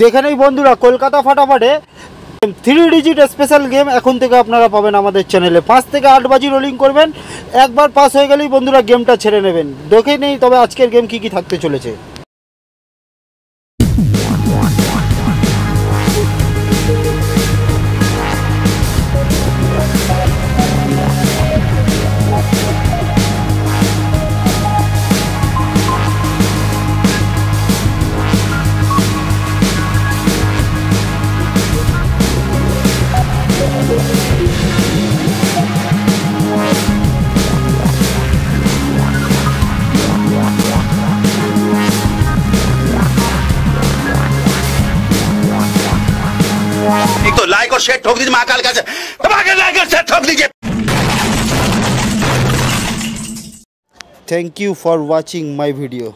দেখে নেই বন্ধুরা, কলকাতা ফাটাফাটে 3 ডিজিট স্পেশাল গেম এখন থেকে আপনারা পাবেন আমাদের চ্যানেলে। 5 থেকে 8 বাজি রোলিং করবেন, একবার পাস হয়ে গেলেই বন্ধুরা গেমটা ছেড়ে নেবেন। দেখে নেই তবে আজকের গেম কি থাকতে চলেছে। एक तो लाइक और शेयर ठोक दीजिए, महाकाल का लाइक और शेयर ठोक दीजिए। Thank you for watching my video.